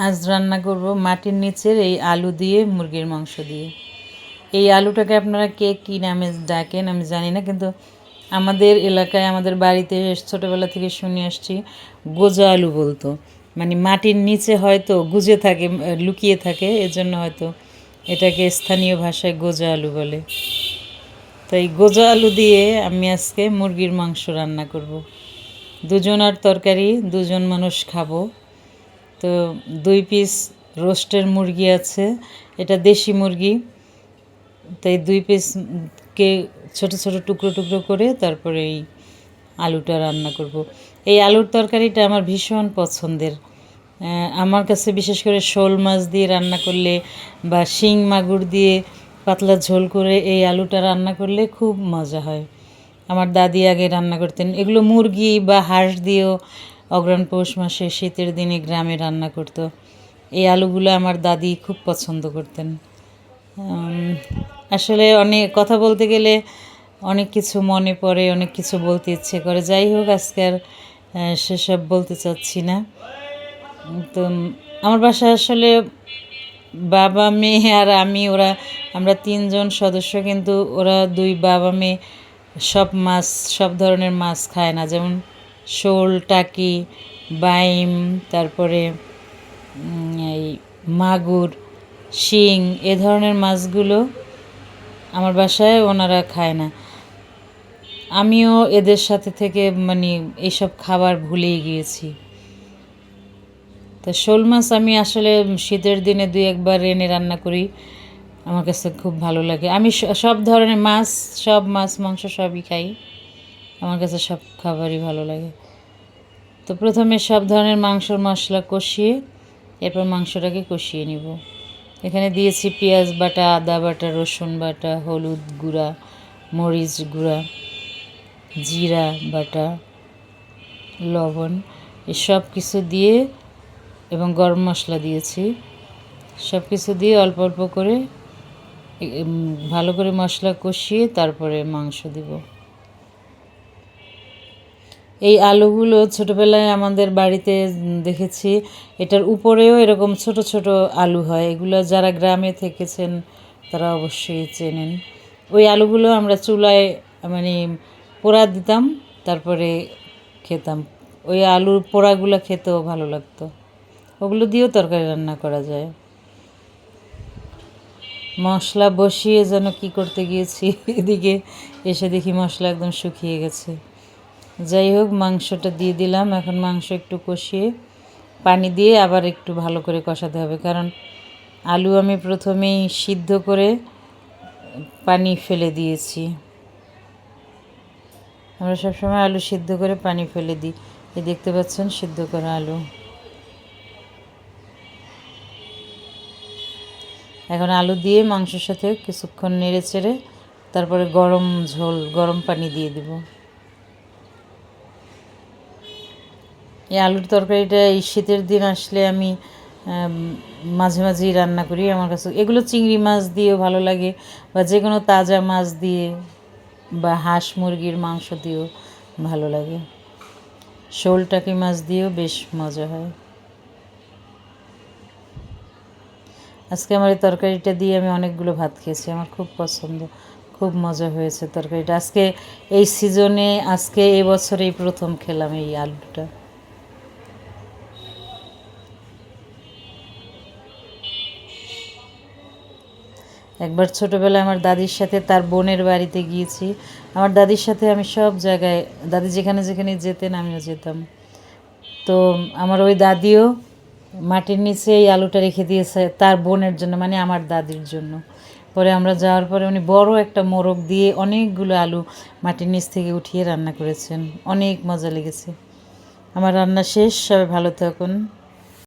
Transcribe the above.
আজ রান্না করব মাটির নিচের এই আলু দিয়ে মুরগির মাংস দিয়ে। এই আলুটাকে আপনারা কে কী নামে ডাকেন আমি জানি না, কিন্তু আমাদের এলাকায় আমাদের বাড়িতে ছোটোবেলা থেকে শুনে আসছি গোজা আলু বলতো। মানে মাটির নিচে হয়তো গুজে থাকে, লুকিয়ে থাকে, এজন্য হয়তো এটাকে স্থানীয় ভাষায় গোজা আলু বলে। তো এই গোজা আলু দিয়ে আমি আজকে মুরগির মাংস রান্না করব। দুজনার তরকারি, দুজন মানুষ খাবো। তো 2 পিস রোস্টের মুরগি আছে, এটা দেশি মুরগি। তাই 2 পিসকে ছোট ছোট টুকরো টুকরো করে তারপরে এই আলুটা রান্না করব। এই আলুর তরকারিটা আমার ভীষণ পছন্দের। আমার কাছে বিশেষ করে শোল মাছ দিয়ে রান্না করলে বা শিং মাগুর দিয়ে পাতলা ঝোল করে এই আলুটা রান্না করলে খুব মজা হয়। আমার দাদি আগে রান্না করতেন এগুলো, মুরগি বা হাঁস দিয়েও অগ্রহায়ণ পৌষ মাসে শীতের দিনে গ্রামে রান্না করতো। এই আলুগুলো আমার দাদি খুব পছন্দ করতেন। আসলে অনেক কথা বলতে গেলে অনেক কিছু মনে পড়ে, অনেক কিছু বলতে ইচ্ছে করে। যাই হোক, আজকে আর সেসব বলতে চাচ্ছি না। তো আমার বাসায় আসলে বাবা মেয়ে আর আমি, আমরা 3 জন সদস্য, কিন্তু ওরা 2 বাবা মেয়ে সব ধরনের মাছ খায় না। যেমন শোল, টাকি, বাইম, তারপরে এই মাগুর, শিং, এ ধরনের মাছগুলো আমার বাসায় ওনারা খায় না। আমিও এদের সাথে থেকে মানে এইসব খাবার ভুলেই গিয়েছি। তো শোল মাছ আমি আসলে শীতের দিনে 2-1বার এনে রান্না করি, আমার কাছে খুব ভালো লাগে। আমি সব ধরনের মাছ, সব মাছ মাংস সবই খাই, আমার কাছে সব খাবারই ভালো লাগে। তো প্রথমে সব ধরনের মাংসর মশলা কষিয়ে এরপর মাংসটাকে কষিয়ে নিব। এখানে দিয়েছি পেঁয়াজ বাটা, আদা বাটা, রসুন বাটা, হলুদ গুঁড়া, মরিচ গুঁড়া, জিরা বাটা, লবণ, এসব কিছু দিয়ে এবং গরম মশলা দিয়েছি। সব কিছু দিয়ে অল্প অল্প করে ভালো করে মশলা কষিয়ে তারপরে মাংস দিব। এই আলুগুলো ছোটোবেলায় আমাদের বাড়িতে দেখেছি, এটার উপরেও এরকম ছোট ছোট আলু হয়। এগুলো যারা গ্রামে থেকেছেন তারা অবশ্যই চেনেন। ওই আলুগুলো আমরা চুলায় মানে পোড়া দিতাম, তারপরে খেতাম। ওই আলুর পোড়াগুলো খেতেও ভালো লাগতো। ওগুলো দিয়েও তরকারি রান্না করা যায়। মশলা বসিয়ে যেন কি করতে গিয়েছি, এদিকে এসে দেখি মশলা একদম শুকিয়ে গেছে। যাই হোক, মাংসটা দিয়ে দিলাম। এখন মাংস একটু কষিয়ে পানি দিয়ে আবার একটু ভালো করে কষাতে হবে, কারণ আলু আমি প্রথমেই সিদ্ধ করে পানি ফেলে দিয়েছি। আমরা সবসময় আলু সিদ্ধ করে পানি ফেলে দিই। এই দেখতে পাচ্ছেন সিদ্ধ করা আলু। এখন আলু দিয়ে মাংসের সাথে কিছুক্ষণ নেড়ে চেড়ে তারপরে গরম পানি দিয়ে দিব। এই আলুর তরকারিটা এই শীতের দিন আসলে আমি মাঝে মাঝেই রান্না করি। আমার কাছে এগুলো চিংড়ি মাছ দিয়েও ভালো লাগে, বা যে কোনো তাজা মাছ দিয়ে, বা হাঁস মুরগির মাংস দিয়েও ভালো লাগে। শোল টাকি মাছ দিয়েও বেশ মজা হয়। আজকে আমার এই তরকারিটা দিয়ে আমি অনেকগুলো ভাত খেয়েছি, আমার খুব পছন্দ, খুব মজা হয়েছে তরকারিটা। আজকে এই সিজনে, আজকে এবছর এই প্রথম খেলাম এই আলুটা। একবার ছোটোবেলায় আমার দাদির সাথে তার বোনের বাড়িতে গিয়েছি। আমার দাদির সাথে আমি সব জায়গায়, দাদি যেখানে যেখানে যেতেন আমিও যেতাম। তো আমার ওই দাদিও মাটির নিচে এই আলুটা রেখে দিয়েছে তার বোনের জন্য, মানে আমার দাদির জন্য। পরে আমরা যাওয়ার পরে উনি বড় একটা মোরগ দিয়ে অনেকগুলো আলু মাটির নিচ থেকে উঠিয়ে রান্না করেছেন, অনেক মজা লেগেছে। আমার রান্না শেষ, সবাই ভালো থাকুন।